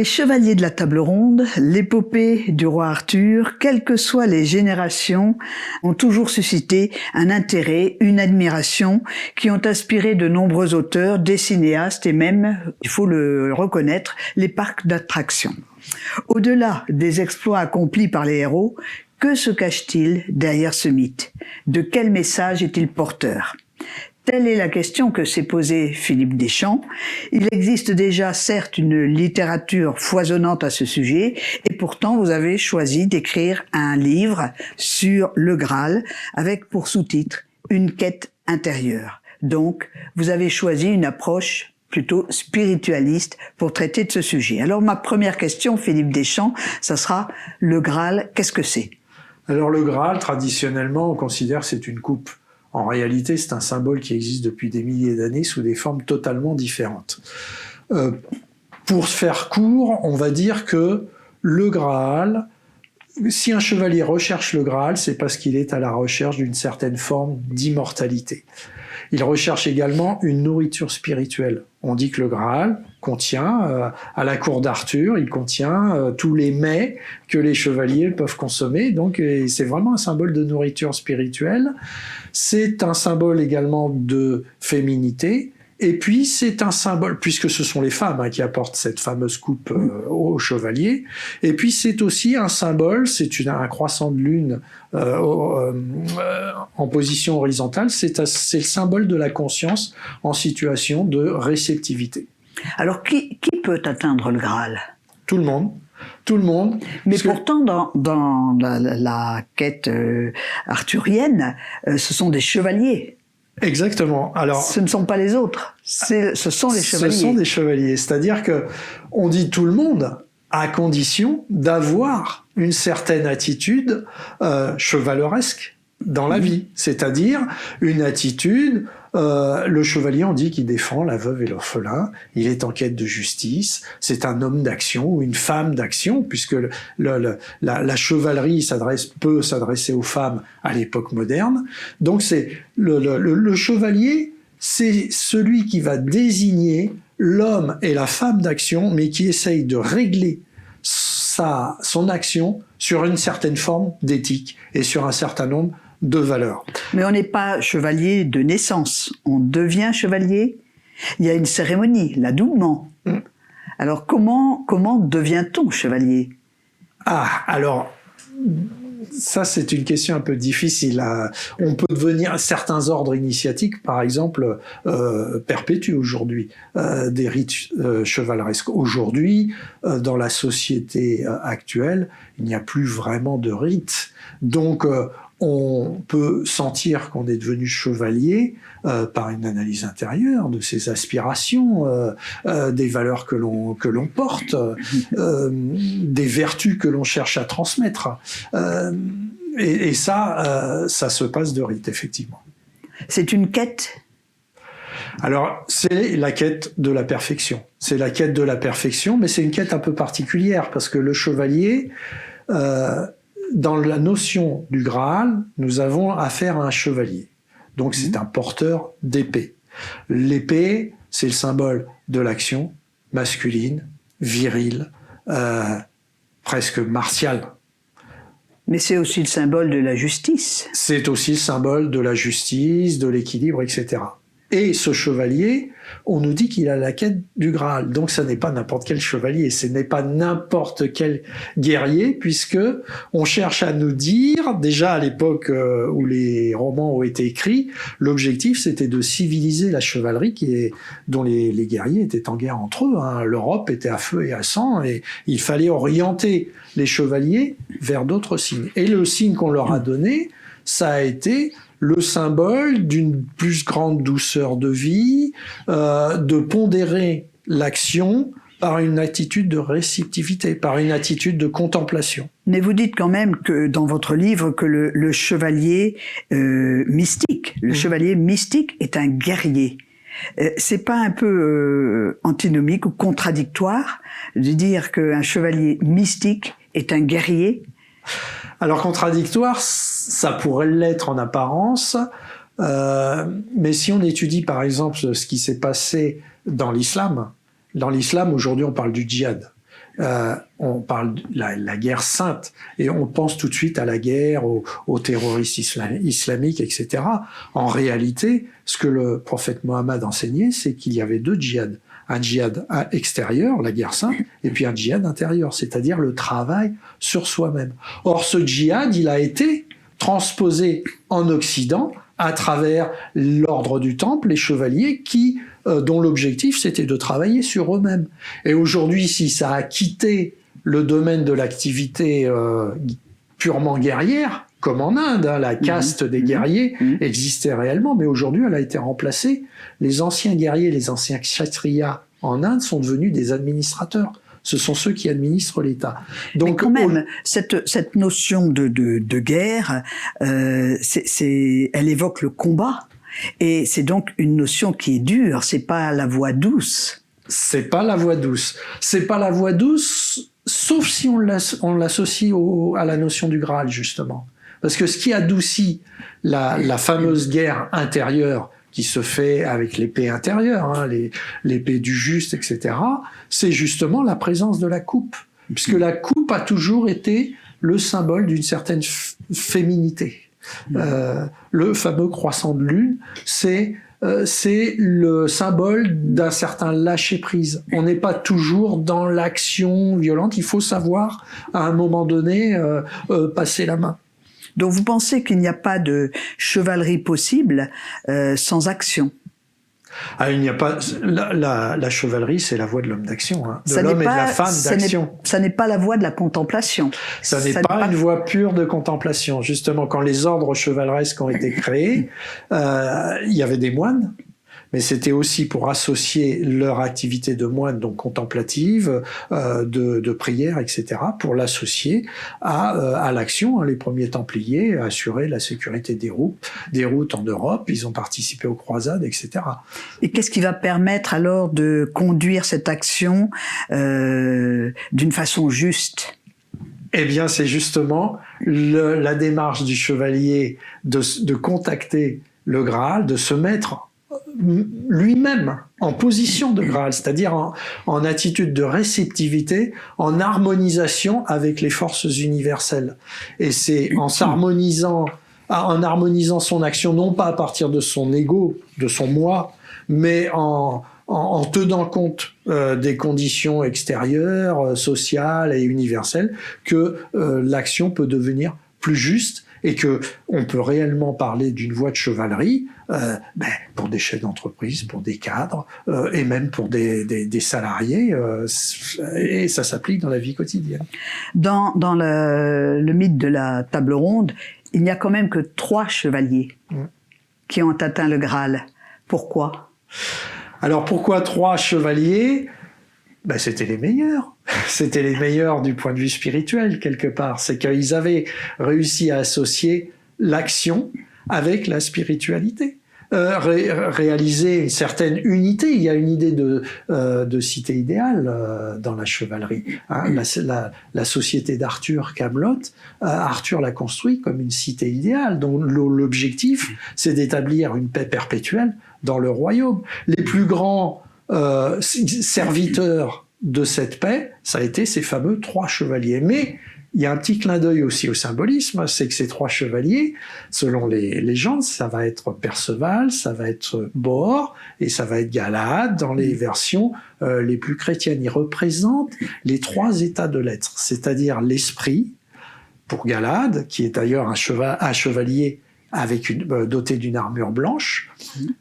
Les chevaliers de la table ronde, l'épopée du roi Arthur, quelles que soient les générations, ont toujours suscité un intérêt, une admiration, qui ont inspiré de nombreux auteurs, des cinéastes et même, il faut le reconnaître, les parcs d'attractions. Au-delà des exploits accomplis par les héros, que se cache-t-il derrière ce mythe? De quel message est-il porteur? Telle est la question que s'est posée Philippe Deschamps. Il existe déjà certes une littérature foisonnante à ce sujet, et pourtant vous avez choisi d'écrire un livre sur le Graal, avec pour sous-titre « Une quête intérieure ». Donc, vous avez choisi une approche plutôt spiritualiste pour traiter de ce sujet. Alors ma première question, Philippe Deschamps, ça sera le Graal, qu'est-ce que c'est? Alors le Graal, traditionnellement, on considère que c'est une coupe. En réalité, c'est un symbole qui existe depuis des milliers d'années sous des formes totalement différentes. Pour se faire court, on va dire que le Graal, si un chevalier recherche le Graal, c'est parce qu'il est à la recherche d'une certaine forme d'immortalité. Il recherche également une nourriture spirituelle. On dit que le Graal contient, à la cour d'Arthur, il contient tous les mets que les chevaliers peuvent consommer. Donc c'est vraiment un symbole de nourriture spirituelle. C'est un symbole également de féminité. Et puis c'est un symbole, puisque ce sont les femmes qui apportent cette fameuse coupe aux chevaliers. Et puis c'est aussi un symbole, c'est un croissant de lune en position horizontale. C'est le symbole de la conscience en situation de réceptivité. Alors qui peut atteindre le Graal? Tout le monde. Tout le monde. Mais pourtant, dans la quête arthurienne, ce sont des chevaliers. Exactement. Alors, ce ne sont pas les autres, ce sont les chevaliers. Ce sont des chevaliers. C'est-à-dire que on dit tout le monde à condition d'avoir une certaine attitude chevaleresque dans la vie. C'est-à-dire une attitude, le chevalier, on dit qu'il défend la veuve et l'orphelin, il est en quête de justice, c'est un homme d'action ou une femme d'action, puisque la chevalerie peut s'adresser aux femmes à l'époque moderne. Donc c'est le chevalier, c'est celui qui va désigner l'homme et la femme d'action, mais qui essaye de régler son action sur une certaine forme d'éthique et sur un certain nombre de valeurs. Mais on n'est pas chevalier de naissance, on devient chevalier. Il y a une cérémonie, l'adoubement. Alors comment devient-on chevalier? Alors ça c'est une question un peu difficile. On peut devenir, certains ordres initiatiques par exemple perpétuent aujourd'hui des rites chevaleresques. Aujourd'hui, dans la société actuelle, il n'y a plus vraiment de rites. Donc on peut sentir qu'on est devenu chevalier par une analyse intérieure de ses aspirations, des valeurs que l'on porte, des vertus que l'on cherche à transmettre. Et ça se passe de rite, effectivement. C'est une quête? Alors, c'est la quête de la perfection. C'est la quête de la perfection, mais c'est une quête un peu particulière, parce que le chevalier... dans la notion du Graal, nous avons affaire à un chevalier. Donc c'est un porteur d'épée. L'épée, c'est le symbole de l'action masculine, virile, presque martiale. Mais c'est aussi le symbole de la justice. C'est aussi le symbole de la justice, de l'équilibre, etc. Et ce chevalier, on nous dit qu'il a la quête du Graal. Donc ça n'est pas n'importe quel chevalier, ce n'est pas n'importe quel guerrier, puisque on cherche à nous dire, déjà à l'époque où les romans ont été écrits, l'objectif c'était de civiliser la chevalerie dont les guerriers étaient en guerre entre eux. L'Europe était à feu et à sang, et il fallait orienter les chevaliers vers d'autres signes. Et le signe qu'on leur a donné, ça a été le symbole d'une plus grande douceur de vie, de pondérer l'action par une attitude de réceptivité, par une attitude de contemplation. Mais vous dites quand même que dans votre livre que le chevalier mystique, chevalier mystique est un guerrier. C'est pas un peu antinomique ou contradictoire de dire qu'un chevalier mystique est un guerrier? Alors contradictoire, ça pourrait l'être en apparence, mais si on étudie par exemple ce qui s'est passé dans l'islam aujourd'hui on parle du djihad. on parle de la guerre sainte et on pense tout de suite à la guerre, aux terroristes islamiques, etc. En réalité, ce que le prophète Mohammed enseignait, c'est qu'il y avait deux djihad. Un djihad extérieur, la guerre sainte, et puis un djihad intérieur, c'est-à-dire le travail sur soi-même. Or, ce djihad, il a été transposé en Occident à travers l'ordre du Temple, les chevaliers dont l'objectif c'était de travailler sur eux-mêmes. Et aujourd'hui, si ça a quitté le domaine de l'activité purement guerrière, comme en Inde, la caste des guerriers existait réellement, mais aujourd'hui elle a été remplacée. Les anciens guerriers, les anciens kshatriyas en Inde sont devenus des administrateurs. Ce sont ceux qui administrent l'État. Donc, mais quand même, cette notion de guerre, elle évoque le combat. Et c'est donc une notion qui est dure, c'est pas la voie douce. C'est pas la voie douce. C'est pas la voie douce, sauf si on l'associe à la notion du Graal, justement. Parce que ce qui adoucit la fameuse guerre intérieure qui se fait avec l'épée intérieure, l'épée du juste, etc., c'est justement la présence de la coupe. Puisque la coupe a toujours été le symbole d'une certaine féminité. Le fameux croissant de lune, c'est le symbole d'un certain lâcher-prise. On n'est pas toujours dans l'action violente, il faut savoir, à un moment donné, passer la main. Donc vous pensez qu'il n'y a pas de chevalerie possible sans action? Il n'y a pas la chevalerie, c'est la voie de l'homme d'action, de l'homme et de la femme d'action. Ça n'est pas la voie de la contemplation. Ça n'est pas une voie pure de contemplation. Justement, quand les ordres chevaleresques ont été créés, il y avait des moines, mais c'était aussi pour associer leur activité de moine, donc contemplative, de prière, etc., pour l'associer à l'action. Les premiers Templiers assuraient la sécurité des routes en Europe, ils ont participé aux croisades, etc. Et qu'est-ce qui va permettre alors de conduire cette action d'une façon juste ? Eh bien, c'est justement la démarche du chevalier de contacter le Graal, de se mettre lui-même en position de Graal, c'est-à-dire en attitude de réceptivité, en harmonisation avec les forces universelles. Et c'est en harmonisant son action, non pas à partir de son ego, de son moi, mais en tenant compte des conditions extérieures, sociales et universelles, que l'action peut devenir plus juste et que on peut réellement parler d'une voie de chevalerie pour des chefs d'entreprise, pour des cadres et même pour des salariés, et ça s'applique dans la vie quotidienne. Dans le mythe de la table ronde, il n'y a quand même que 3 chevaliers qui ont atteint le Graal. Pourquoi ? Alors pourquoi 3 chevaliers ? C'était les meilleurs. C'était les meilleurs du point de vue spirituel, quelque part. C'est qu'ils avaient réussi à associer l'action avec la spiritualité. Réaliser une certaine unité. Il y a une idée de cité idéale dans la chevalerie. La société d'Arthur, Camelot, Arthur l'a construit comme une cité idéale, dont l'objectif, c'est d'établir une paix perpétuelle dans le royaume. Les plus grands serviteurs de cette paix, ça a été ces fameux 3 chevaliers. Mais il y a un petit clin d'œil aussi au symbolisme, c'est que ces 3 chevaliers, selon les légendes, ça va être Perceval, ça va être Bor et ça va être Galahad dans les versions les plus chrétiennes. Ils représentent les 3 états de l'être, c'est-à-dire l'esprit, pour Galahad, qui est d'ailleurs un chevalier doté d'une armure blanche,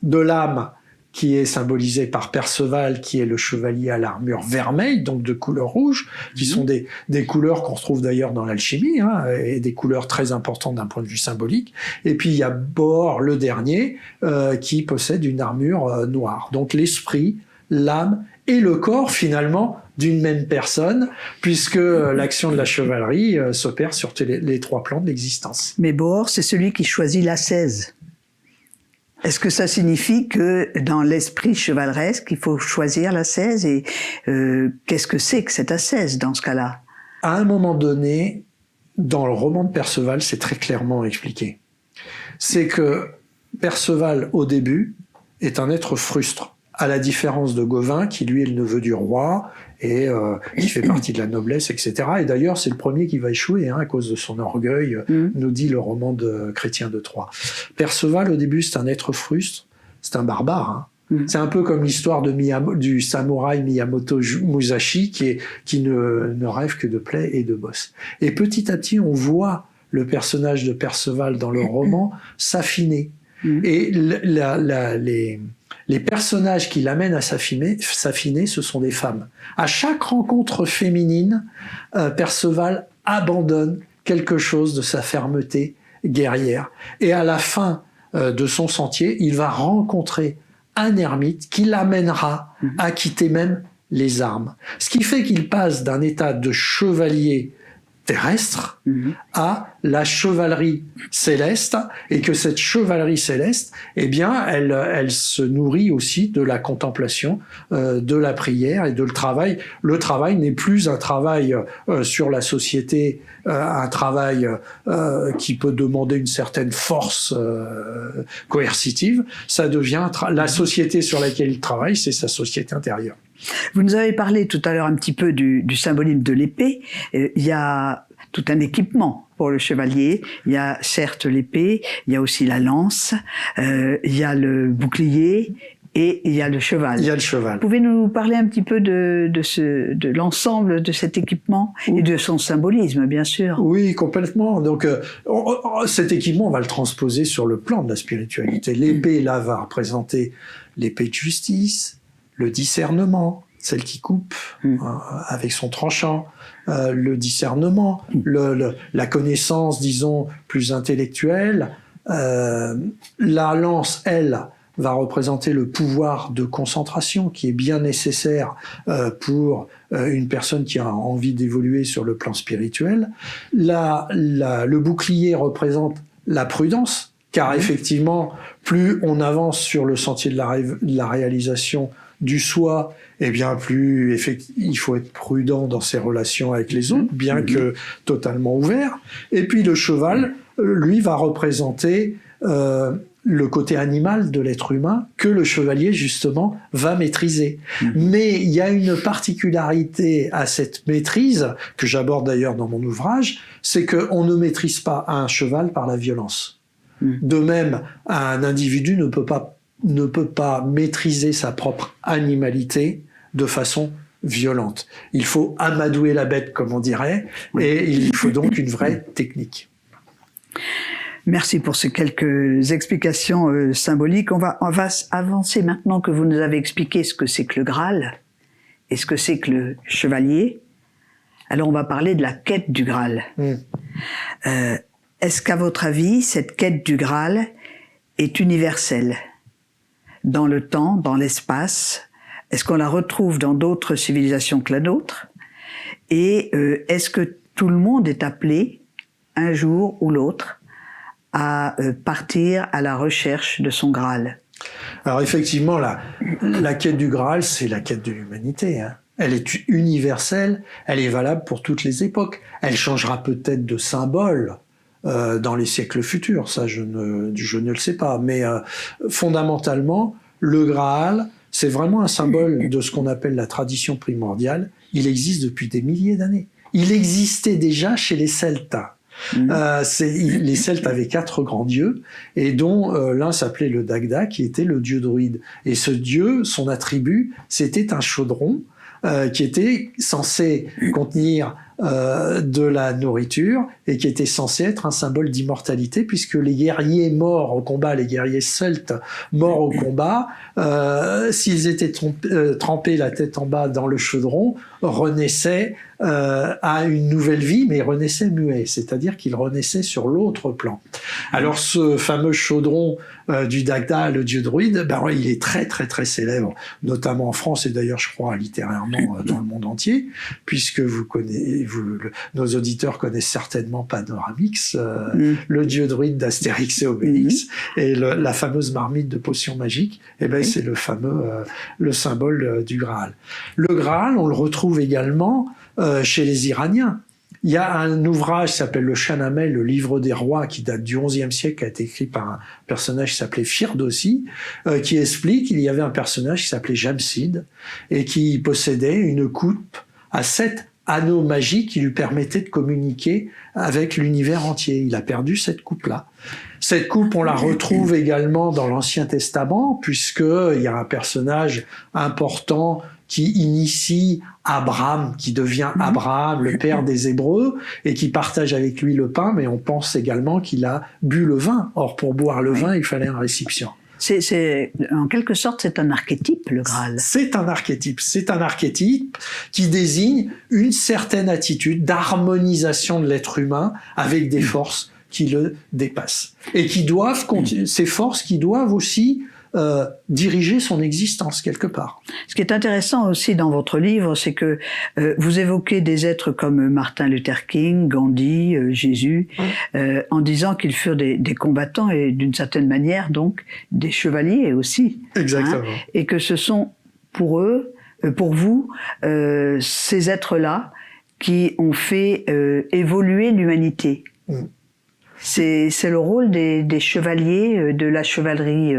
de l'âme, qui est symbolisé par Perceval, qui est le chevalier à l'armure vermeille, donc de couleur rouge, qui sont des couleurs qu'on retrouve d'ailleurs dans l'alchimie, et des couleurs très importantes d'un point de vue symbolique. Et puis il y a Bor, le dernier, qui possède une armure noire. Donc l'esprit, l'âme et le corps, finalement, d'une même personne, puisque l'action de la chevalerie s'opère sur les 3 plans de l'existence. Mais Bor, c'est celui qui choisit l'ascèse. Est-ce que ça signifie que dans l'esprit chevaleresque, il faut choisir l'ascèse et qu'est-ce que c'est que cette ascèse dans ce cas-là ? À un moment donné, dans le roman de Perceval, c'est très clairement expliqué. C'est que Perceval, au début, est un être frustre, à la différence de Gauvin, qui lui est le neveu du roi et qui fait partie de la noblesse, etc. Et d'ailleurs, c'est le premier qui va échouer à cause de son orgueil, nous dit le roman de Chrétien de Troyes. Perceval, au début, c'est un être frustre, c'est un barbare. C'est un peu comme l'histoire du samouraï Miyamoto Musashi qui ne rêve que de plaies et de bosses. Et petit à petit, on voit le personnage de Perceval dans le roman s'affiner. Et les personnages qui l'amènent à s'affiner, ce sont des femmes. À chaque rencontre féminine, Perceval abandonne quelque chose de sa fermeté guerrière. Et à la fin de son sentier, il va rencontrer un ermite qui l'amènera à quitter même les armes. Ce qui fait qu'il passe d'un état de chevalier terrestre à la chevalerie céleste, et que cette chevalerie céleste, eh bien, elle se nourrit aussi de la contemplation, de la prière et de le travail. Le travail n'est plus un travail sur la société, un travail qui peut demander une certaine force coercitive. Ça devient la société sur laquelle il travaille, c'est sa société intérieure. Vous nous avez parlé tout à l'heure un petit peu du symbolisme de l'épée. Il y a tout un équipement pour le chevalier. Il y a certes l'épée, il y a aussi la lance, il y a le bouclier et il y a le cheval. Il y a le cheval. Pouvez nous parler un petit peu de l'ensemble de cet équipement et de son symbolisme, bien sûr? Oui, complètement. Donc, cet équipement, on va le transposer sur le plan de la spiritualité. L'épée, là, va représenter l'épée de justice, le discernement, celle qui coupe avec son tranchant, le discernement, la connaissance, disons, plus intellectuelle. La lance, elle, va représenter le pouvoir de concentration qui est bien nécessaire pour une personne qui a envie d'évoluer sur le plan spirituel. Le bouclier représente la prudence, car effectivement, plus on avance sur le sentier de la réalisation du soi, eh bien plus il faut être prudent dans ses relations avec les autres, bien que totalement ouvert. Et puis le cheval, lui, va représenter le côté animal de l'être humain que le chevalier, justement, va maîtriser. Mais il y a une particularité à cette maîtrise, que j'aborde d'ailleurs dans mon ouvrage, c'est qu'on ne maîtrise pas un cheval par la violence. De même, un individu ne peut pas maîtriser sa propre animalité de façon violente. Il faut amadouer la bête, comme on dirait, et il faut donc une vraie technique. Merci pour ces quelques explications symboliques. On va avancer maintenant que vous nous avez expliqué ce que c'est que le Graal et ce que c'est que le chevalier. Alors on va parler de la quête du Graal. Est-ce qu'à votre avis, cette quête du Graal est universelle dans le temps, dans l'espace? Est-ce qu'on la retrouve dans d'autres civilisations que la nôtre? Et est-ce que tout le monde est appelé, un jour ou l'autre, à partir à la recherche de son Graal? Alors effectivement, la quête du Graal, c'est la quête de l'humanité. Elle est universelle, elle est valable pour toutes les époques. Elle changera peut-être de symbole dans les siècles futurs, ça je ne le sais pas. Mais fondamentalement, le Graal, c'est vraiment un symbole de ce qu'on appelle la tradition primordiale. Il existe depuis des milliers d'années. Il existait déjà chez les Celtes. Les Celtes avaient 4 grands dieux, et dont l'un s'appelait le Dagda, qui était le dieu druide. Et ce dieu, son attribut, c'était un chaudron qui était censé contenir de la nourriture et qui était censé être un symbole d'immortalité, puisque les guerriers morts au combat, les guerriers celtes morts au combat, s'ils étaient trempés la tête en bas dans le chaudron, renaissaient à une nouvelle vie, mais renaissaient muets, c'est-à-dire qu'ils renaissaient sur l'autre plan. Alors ce fameux chaudron du Dagda, le dieu druide, il est très très très célèbre, notamment en France et d'ailleurs je crois littéralement dans le monde entier, puisque nos auditeurs connaissent certainement Panoramix, le dieu druide d'Astérix et Obélix, et la fameuse marmite de potions magiques, c'est le symbole du Graal. Le Graal, on le retrouve également chez les Iraniens. Il y a un ouvrage qui s'appelle le Shahnameh, le livre des rois, qui date du XIe siècle, qui a été écrit par un personnage qui s'appelait Firdausi, qui explique qu'il y avait un personnage qui s'appelait Jamsid et qui possédait une coupe à 7 anneaux magiques qui lui permettaient de communiquer avec l'univers entier. Il a perdu cette coupe-là. Cette coupe, on la retrouve également dans l'Ancien Testament, puisqu'il y a un personnage important qui initie Abraham, qui devient Abraham, le père des Hébreux, et qui partage avec lui le pain, mais on pense également qu'il a bu le vin. Or, pour boire le vin, il fallait un récipient. En quelque sorte, c'est un archétype, le Graal. C'est un archétype qui désigne une certaine attitude d'harmonisation de l'être humain avec des forces qui le dépassent. Et qui doivent, ces forces qui doivent aussi diriger son existence quelque part. Ce qui est intéressant aussi dans votre livre, c'est que vous évoquez des êtres comme Martin Luther King, Gandhi, Jésus, en disant qu'ils furent des combattants et d'une certaine manière donc des chevaliers aussi. Exactement. Et que ce sont pour eux, pour vous, ces êtres-là qui ont fait évoluer l'humanité. C'est le rôle des chevaliers, de la chevalerie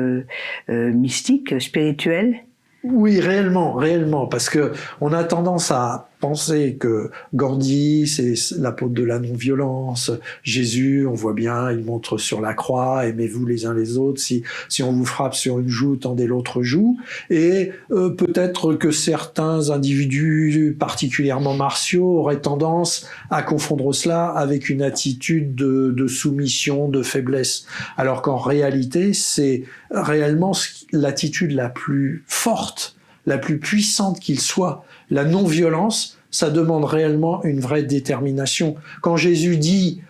mystique, spirituelle. Oui, réellement, parce que on a tendance à penser que Gandhi, c'est l'apôtre de la non-violence. Jésus, on voit bien, il montre sur la croix, aimez-vous les uns les autres. Si on vous frappe sur une joue, tendez l'autre joue. Et peut-être que certains individus particulièrement martiaux auraient tendance à confondre cela avec une attitude de soumission, de faiblesse. Alors qu'en réalité, c'est réellement l'attitude la plus forte, la plus puissante qu'il soit. La non-violence, ça demande réellement une vraie détermination. Quand Jésus dit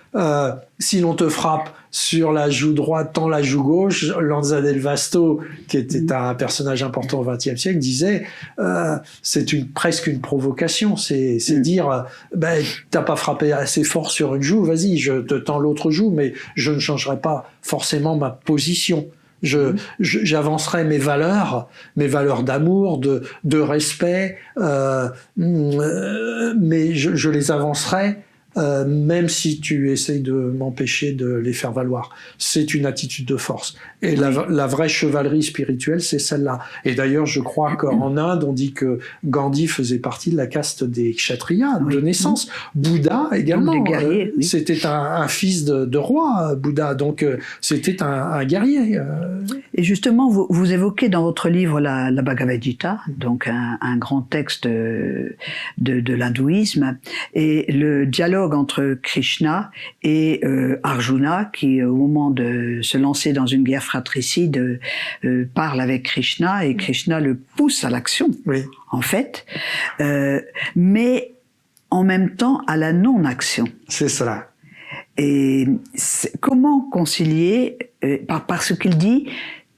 si l'on te frappe sur la joue droite, tends la joue gauche, Lanza del Vasto, qui était un personnage important au XXe siècle, disait c'est presque une provocation. C'est dire t'as pas frappé assez fort sur une joue, vas-y, je te tends l'autre joue, mais je ne changerai pas forcément ma position. J'avancerai mes valeurs d'amour, de respect, mais je les avancerai même si tu essayes de m'empêcher de les faire valoir. C'est une attitude de force. Et la vraie chevalerie spirituelle, c'est celle-là. Et d'ailleurs, je crois qu'en Inde, on dit que Gandhi faisait partie de la caste des kshatriyas de naissance. Bouddha également. Des guerriers, C'était un fils de roi, Bouddha. Donc, c'était un guerrier. Et justement, vous évoquez dans votre livre la Bhagavad Gita, donc un grand texte de l'hindouisme, et le dialogue entre Krishna et Arjuna, qui au moment de se lancer dans une guerre fratricide parle avec Krishna, et Krishna le pousse à l'action, en fait, mais en même temps à la non-action. C'est cela. Et comment concilier, parce qu'il dit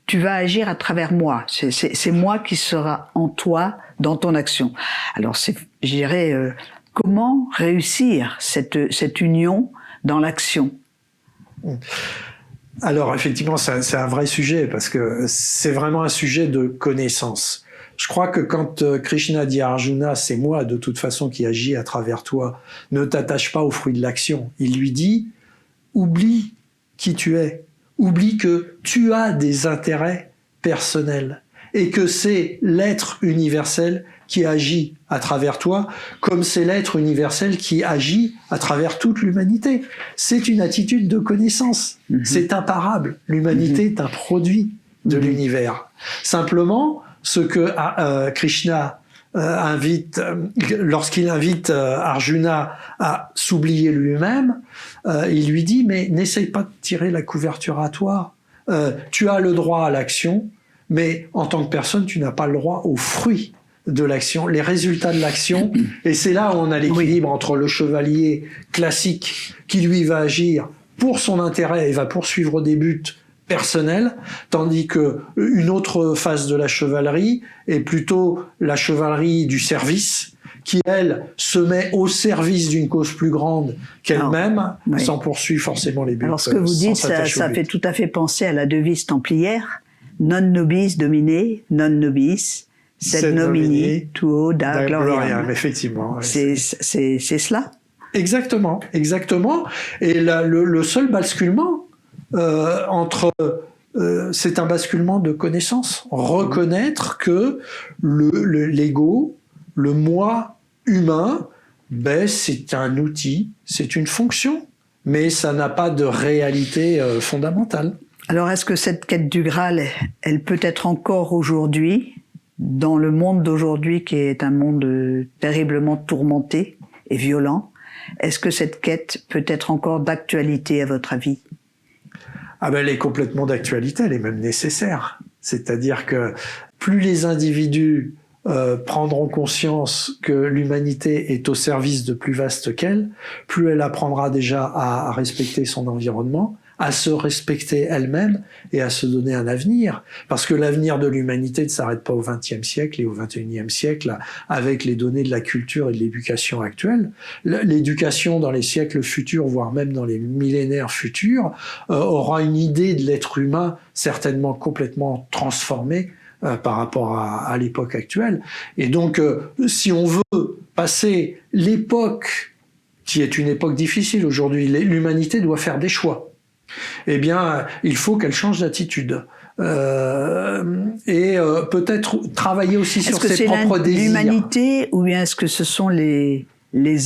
tu vas agir à travers moi, c'est moi qui sera en toi dans ton action. Alors je dirais comment réussir cette union dans l'action? Alors effectivement, c'est un vrai sujet, parce que c'est vraiment un sujet de connaissance. Je crois que quand Krishna dit à Arjuna, c'est moi de toute façon qui agis à travers toi, ne t'attache pas au fruit de l'action. Il lui dit, oublie qui tu es, oublie que tu as des intérêts personnels et que c'est l'être universel qui agit à travers toi, comme c'est l'être universel qui agit à travers toute l'humanité. C'est une attitude de connaissance. C'est imparable. L'humanité est un produit de l'univers. Simplement, ce que Krishna invite, lorsqu'il invite Arjuna à s'oublier lui-même, il lui dit, mais n'essaye pas de tirer la couverture à toi. Tu as le droit à l'action, mais en tant que personne, tu n'as pas le droit aux fruits de l'action, les résultats de l'action. Et c'est là où on a l'équilibre entre le chevalier classique qui, lui, va agir pour son intérêt et va poursuivre des buts personnels, tandis que une autre phase de la chevalerie est plutôt la chevalerie du service, qui, elle, se met au service d'une cause plus grande qu'elle-même, sans poursuivre forcément les buts. Alors, ce que vous dites, ça fait tout à fait penser à la devise templière, non nobis domine, non nobis, sed nomini tuo da gloriam. Effectivement. C'est cela. Exactement, exactement. Et le seul basculement c'est un basculement de connaissance. Reconnaître que l'ego, le moi humain, c'est un outil, c'est une fonction, mais ça n'a pas de réalité fondamentale. Alors, est-ce que cette quête du Graal, elle peut être encore aujourd'hui, dans le monde d'aujourd'hui qui est un monde terriblement tourmenté et violent, est-ce que cette quête peut être encore d'actualité à votre avis ? Elle est complètement d'actualité, elle est même nécessaire. C'est-à-dire que plus les individus prendront conscience que l'humanité est au service de plus vaste qu'elle, plus elle apprendra déjà à respecter son environnement, à se respecter elle-même et à se donner un avenir. Parce que l'avenir de l'humanité ne s'arrête pas au XXe siècle et au XXIe siècle avec les données de la culture et de l'éducation actuelle. L'éducation dans les siècles futurs, voire même dans les millénaires futurs, aura une idée de l'être humain certainement complètement transformée par rapport à l'époque actuelle. Et donc, si on veut passer l'époque, qui est une époque difficile aujourd'hui, l'humanité doit faire des choix. Eh bien, il faut qu'elle change d'attitude. Et peut-être travailler aussi sur ses propres désirs. Est-ce que c'est l'humanité ou bien est-ce que ce sont les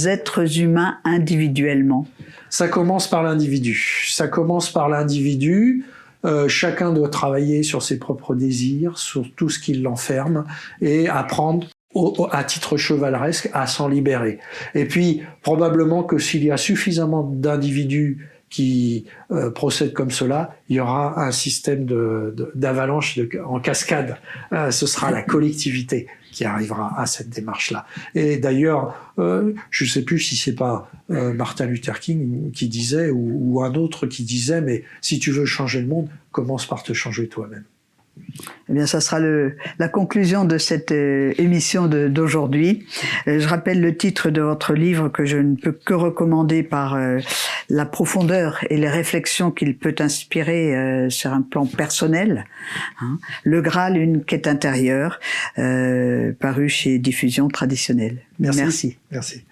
êtres humains individuellement ? Ça commence par l'individu. Ça commence par l'individu. Chacun doit travailler sur ses propres désirs, sur tout ce qui l'enferme et apprendre à titre chevaleresque à s'en libérer. Et puis, probablement que s'il y a suffisamment d'individus qui procèdent comme cela, il y aura un système d'avalanche en cascade. Ce sera la collectivité qui arrivera à cette démarche-là. Et d'ailleurs, je ne sais plus si c'est pas Martin Luther King qui disait ou un autre qui disait, mais si tu veux changer le monde, commence par te changer toi-même. Eh bien, ça sera la conclusion de cette émission d'aujourd'hui. Je rappelle le titre de votre livre que je ne peux que recommander par la profondeur et les réflexions qu'il peut inspirer sur un plan personnel. Le Graal, une quête intérieure, paru chez Diffusion Traditionnelle. Merci. Merci.